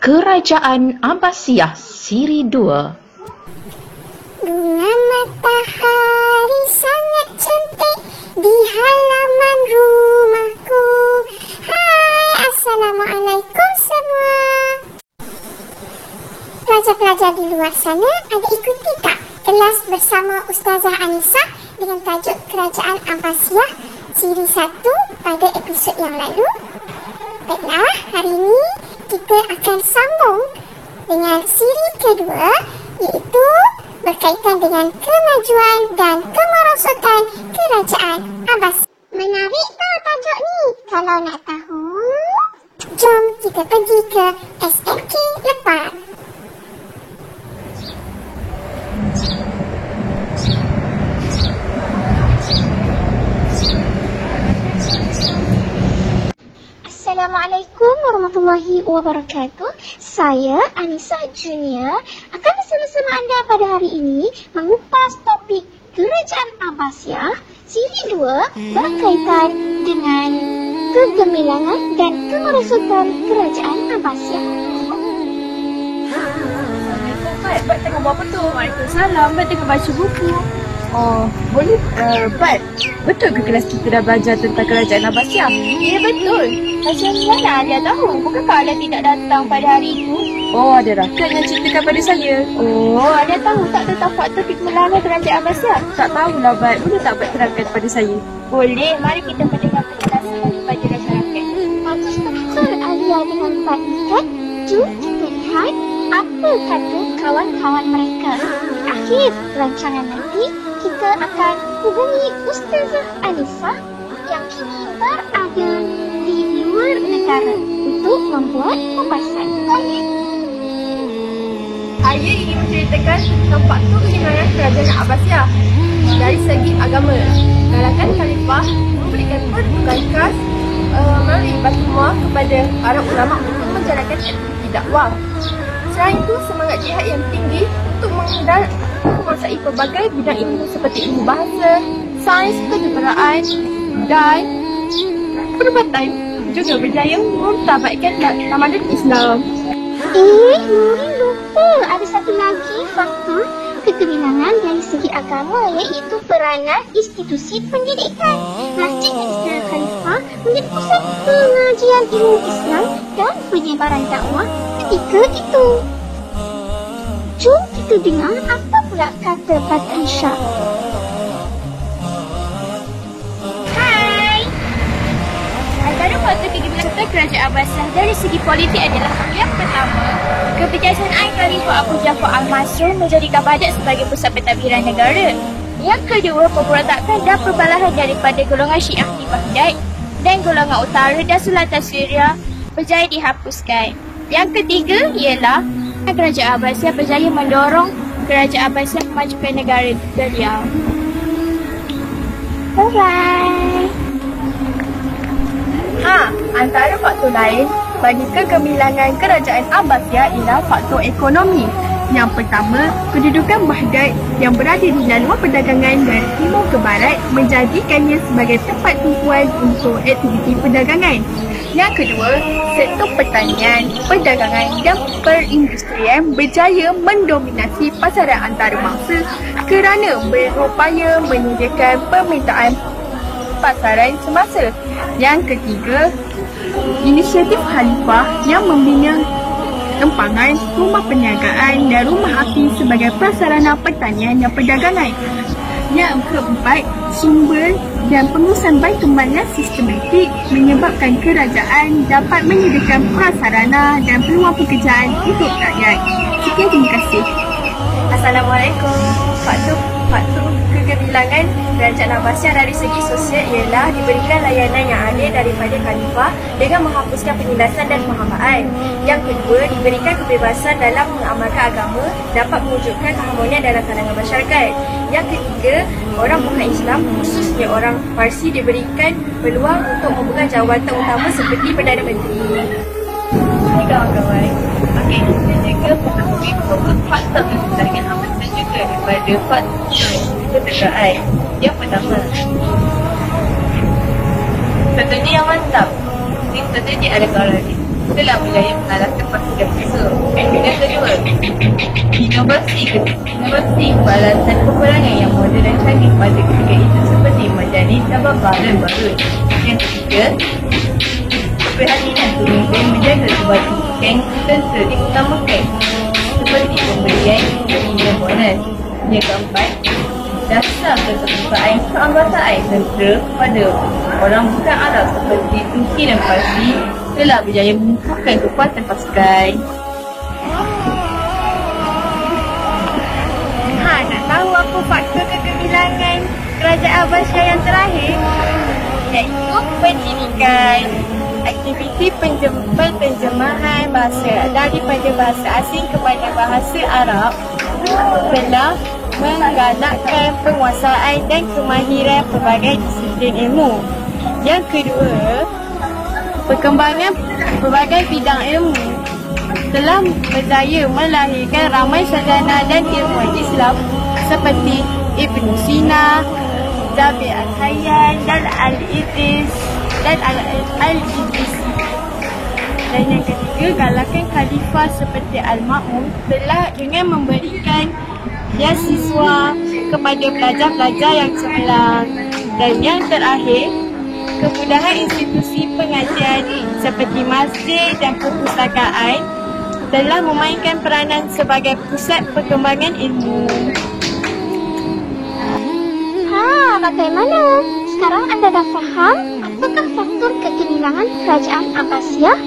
Kerajaan Abbasiyah Siri 2. Bunga matahari sangat cantik di halaman rumahku. Hai, Assalamualaikum semua. Pelajar-pelajar di luar sana ada ikuti tak kelas bersama Ustazah Anisa dengan tajuk Kerajaan Abbasiyah Siri 1 pada episod yang lalu? Baiklah, hari ini kita akan sambung dengan siri kedua, iaitu berkaitan dengan kemajuan dan kemerosotan Kerajaan Abbasiyah. Menarik tak tajuk ni? Kalau nak tahu, jom kita pergi ke SMK Lepar. Assalamualaikum warahmatullahi wabarakatuh. Saya Anisa Junior akan bersama-sama anda pada hari ini mengupas topik Kerajaan Abbasiyah Siri 2 berkaitan dengan kegemilangan dan kemerosotan Kerajaan Abbasiyah. Bat tengah buat apa tu? Waalaikumsalam. Bat tengah baca buku. Oh, boleh Bat, betul ke kelas kita dah belajar tentang Kerajaan Abbasiyah? Ya, betul. Macam mana Alia tahu? Bukankah Alia tidak datang pada hari itu? Oh, ada rakan yang ceritakan pada saya. Oh, Alia tahu tak tentang faktor kegemilangan Kerajaan Abbasiyah? Tak tahulah Bat, boleh tak Bat terangkan kepada saya? Boleh, mari kita mendengar penjelasan daripada rakan-rakan. Bagus betul Alia dengan Pak Ikat. Jom kita lihat apa kata kawan-kawan mereka. Di akhir rancangan nanti, kita akan hubungi Ustazah Anisa yang kini berada di luar negara untuk membuat pembahasan. Saya ingin menceritakan tentang faktor kegemilangan Kerajaan Abbasiyah dari segi agama. Kalangan Khalifah memberikan peruntukan khas melalui Batumah kepada para ulama untuk menjalankan aktiviti dakwah. Selain itu, semangat jihad yang tinggi untuk menguasai pelbagai bidang ilmu seperti ilmu bahasa, sains, kejuruteraan dan perubatan juga berjaya mentabaikan tamadun Islam. Nuri lupa ada satu lagi faktor kegemilangan dari segi agama, iaitu peranan institusi pendidikan. Masjid Istana Khalifah menjadi pusat pengajian ilmu Islam dan penyebaran dakwah ketika itu. Jom kita dengar apa pula kata Patricia. Hai. Antara faktor kegemilangan Kerajaan Abbasiyah dari segi politik adalah yang pertama, kebijaksanaan Khalifah Abu Ja'far Al-Mansur menjadikan Baghdad sebagai pusat pentadbiran negara. Yang kedua, pemberontakan dan perbalahan daripada golongan Syiah di Baghdad dan golongan utara dan Sultan Syria berjaya dihapuskan. Yang ketiga ialah Kerajaan Abbasiyah berjaya mendorong Kerajaan Abbasiyah memajukan negara beliau. Alright. Antara faktor lain bagi kegemilangan Kerajaan Abbasiyah ialah faktor ekonomi. Yang pertama, kedudukan Baghdad yang berada di laluan perdagangan dari timur ke barat menjadikannya sebagai tempat tumpuan untuk aktiviti perdagangan. Yang kedua, sektor pertanian, perdagangan dan perindustrian berjaya mendominasi pasaran antarabangsa kerana berupaya menyediakan permintaan pasaran semasa. Yang ketiga, inisiatif Khalifah yang membina empangan, rumah perniagaan dan rumah api sebagai prasarana pertanian dan perdagangan. Yang keempat, sumber dan pengurusan Baitul Mal yang sistematik menyebabkan kerajaan dapat menyediakan prasarana dan peluang pekerjaan untuk rakyat. Sekian, terima kasih. Assalamualaikum. Faktor kegemilangan Kerajaan Abbasiyah dari segi sosial ialah diberikan layanan yang adil daripada Khalifah dengan menghapuskan penindasan dan penghamaan. Yang kedua, diberikan kebebasan dalam mengamalkan agama dapat mewujudkan keharmonian dalam kalangan masyarakat. Yang ketiga, orang bukan Islam khususnya orang Parsi diberikan peluang untuk memegang jawatan utama seperti Perdana Menteri. Ini kawan-kawan. Okey, kita juga mengakui beberapa faktor kegemilangan Abbasiyah juga daripada faktor ketegangan. Yang pertama, contohnya yang mantap. Ini contohnya ada kawalan ni. telah berjaya mengalahkan pasukan musuh. Yang kedua, inovasi beralasan kekurangan yang moden dan canggih pada ketika itu seperti majlis tababah dan barut. Yang ketiga, perhatian pemimpin menjaga sebatu geng tentera diutamakan seperti pemberian hingga bonus. Yang keempat, dasar keterbukaan keanggotaan tentera kepada orang bukan Arab seperti Turki dan Parsi telah berjaya mengukuhkan kekuatan pasukan. Nak tahu apa faktor kegemilangan Kerajaan Abbasiyah yang terakhir? Iaitu pendidikan. Aktiviti penterjemahan bahasa daripada bahasa asing kepada bahasa Arab telah menggalakkan penguasaan dan kemahiran pelbagai disiplin ilmu. Yang kedua, perkembangan pelbagai bidang ilmu telah berjaya melahirkan ramai sarjana dan ilmuwan Islam seperti Ibn Sina, Jabir Al-Hayyan dan Al-Idris Dan yang ketiga, galakan khalifah seperti Al-Ma'mun telah dengan memberikan beasiswa kepada pelajar-pelajar yang cemerlang. Dan yang terakhir, kemudahan institusi pengajian seperti masjid dan perpustakaan telah memainkan peranan sebagai pusat perkembangan ilmu. Bagaimana? Sekarang anda dah faham apakah faktor kegemilangan Kerajaan Abbasiyah?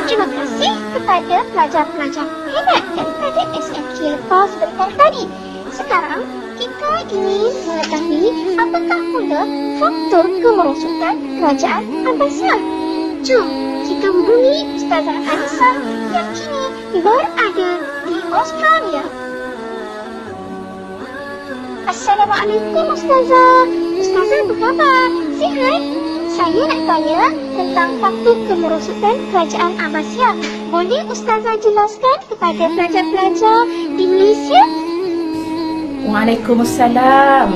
Terima kasih kepada pelajar-pelajar hebat daripada SMK Lepas sebentar tadi. Sekarang kita ingin mengetahui apakah pula faktor kemerosotan Kerajaan Abbasiyah. Jom kita hubungi Ustazah Anissah yang kini berada di Australia. Assalamualaikum Ustazah. Ustazah apa khabar? Sihat? Saya nak tanya tentang faktor kemerosotan Kerajaan Abbasiyah. Boleh Ustazah jelaskan kepada pelajar-pelajar di Malaysia? Waalaikumsalam.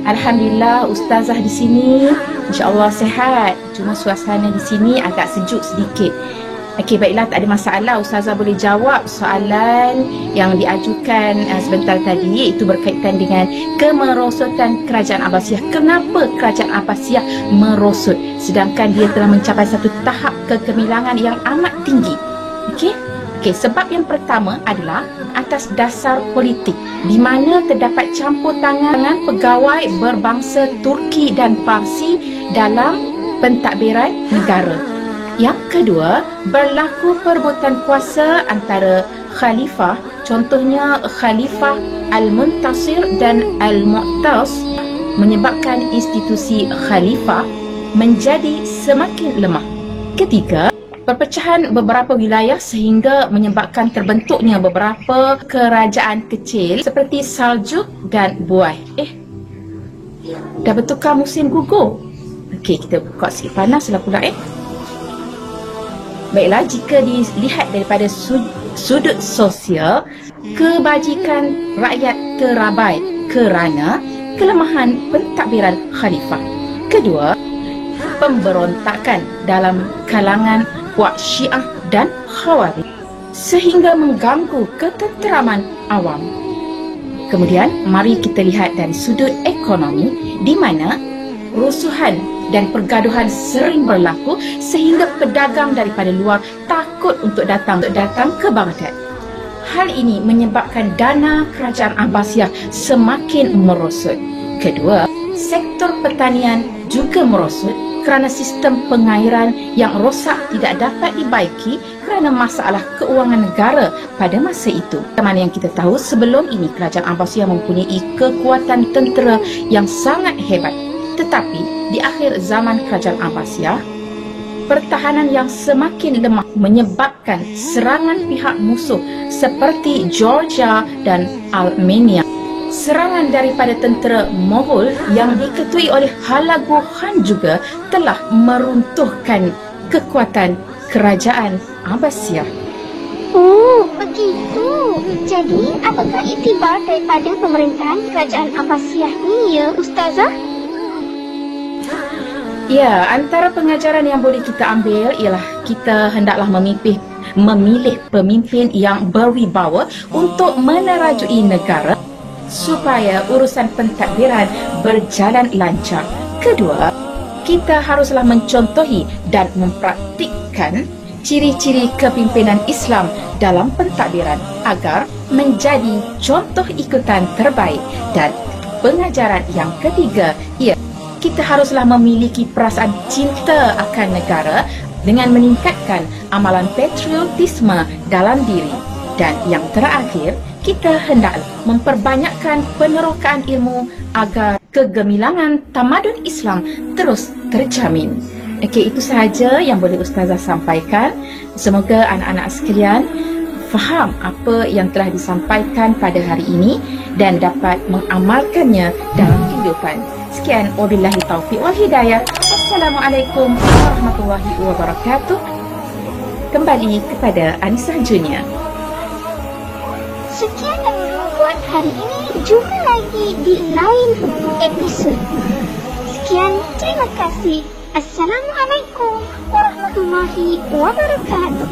Alhamdulillah Ustazah di sini insya-Allah sihat. Cuma suasana di sini agak sejuk sedikit. Okey, baiklah, tak ada masalah. Ustazah boleh jawab soalan yang diajukan sebentar tadi, iaitu berkaitan dengan kemerosotan Kerajaan Abbasiyah. Kenapa Kerajaan Abbasiyah merosot sedangkan dia telah mencapai satu tahap kegemilangan yang amat tinggi? Okey, sebab yang pertama adalah atas dasar politik, di mana terdapat campur tangan pegawai berbangsa Turki dan Parsi dalam pentadbiran negara. Yang kedua, berlaku perebutan kuasa antara khalifah, contohnya Khalifah Al-Muntasir dan Al-Mu'tas, menyebabkan institusi khalifah menjadi semakin lemah. Ketiga, perpecahan beberapa wilayah sehingga menyebabkan terbentuknya beberapa kerajaan kecil seperti Saljuk dan Buai. Dah bertukar musim gugur. Okey, kita buka sikit panaslah pula Baiklah, jika dilihat daripada sudut sosial, kebajikan rakyat terabai kerana kelemahan pentadbiran khalifah. Kedua, pemberontakan dalam kalangan puak Syiah dan Khawarij sehingga mengganggu ketenteraman awam. Kemudian, mari kita lihat dari sudut ekonomi, di mana rusuhan dan pergaduhan sering berlaku sehingga pedagang daripada luar takut untuk datang ke Baghdad. Hal ini menyebabkan dana Kerajaan Abbasiyah semakin merosot. Kedua, sektor pertanian juga merosot kerana sistem pengairan yang rosak tidak dapat dibaiki kerana masalah keuangan negara pada masa itu. Mana yang kita tahu, sebelum ini Kerajaan Abbasiyah mempunyai kekuatan tentera yang sangat hebat. Tetapi di akhir zaman Kerajaan Abbasiyah, pertahanan yang semakin lemah menyebabkan serangan pihak musuh seperti Georgia dan Armenia. Serangan daripada tentera Mughal yang diketuai oleh Hulagu Khan juga telah meruntuhkan kekuatan Kerajaan Abbasiyah. Oh, begitu. Jadi, apakah iktibar daripada pemerintahan Kerajaan Abbasiyah ni ya, Ustazah? Ya, antara pengajaran yang boleh kita ambil ialah kita hendaklah memilih pemimpin yang berwibawa untuk menerajui negara supaya urusan pentadbiran berjalan lancar. Kedua, kita haruslah mencontohi dan mempraktikkan ciri-ciri kepimpinan Islam dalam pentadbiran agar menjadi contoh ikutan terbaik. Dan pengajaran yang ketiga, kita haruslah memiliki perasaan cinta akan negara dengan meningkatkan amalan patriotisme dalam diri. Dan yang terakhir, kita hendak memperbanyakkan penerokaan ilmu agar kegemilangan tamadun Islam terus terjamin. Okey, itu sahaja yang boleh Ustazah sampaikan. Semoga anak-anak sekalian faham apa yang telah disampaikan pada hari ini dan dapat mengamalkannya dalam kehidupan. Sekian, wabillahi taufiq wal hidayah. Assalamualaikum warahmatullahi wabarakatuh. Kembali kepada Anissa Junior. Sekian dahulu buat hari ini. Jumpa lagi di lain episod. Sekian, terima kasih. Assalamualaikum warahmatullahi wabarakatuh.